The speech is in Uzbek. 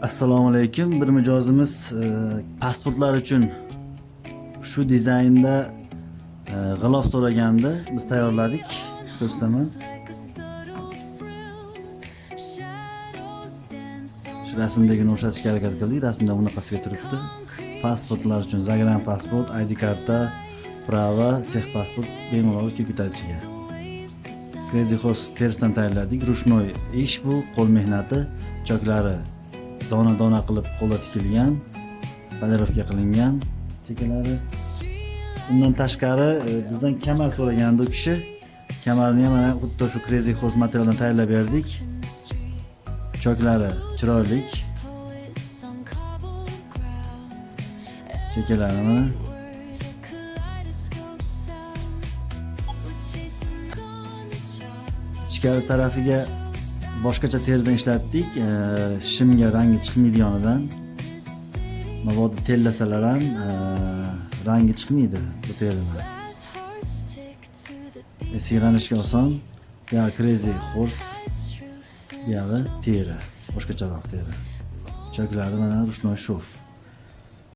Assalomu alaykum. Bir mijozimiz pasportlar uchun shu dizaynda g'ilof so'ragandi. Biz tayyorladik. Ko'rsataman. Shu rasmdagini o'xshatishga harakat qildik. Rasmda bunaqasiga turibdi. Pasportlar uchun Zagran pasport, ID karta, prava, texpasport bemalol kelib ketadi ichiga. Crazy Horse terisidan tayyorladik. Rushnoy ish bu, qo'l mehnati, choklari dona qilib qo'lda tikilgan, polirovka qilingan chekalari. Undan tashqari bizdan kamar so'ragandi u kishi. Kamarni ham mana xuddi shu Crazy Horse materialdan tayyorlab berdik. Choklari chiroyli. Chekalari mana. Ichkari tarafiga boshqacha teridan ishlatdik. Shimga rangi chiqmaydi yonidan. Mabodo tellasalar ham rangi chiqmaydi bu teridan. Sig'anishga oson. Ya Crazy Horse ya teri, boshqacharoq teri. Choklari mana Rushnoy shov.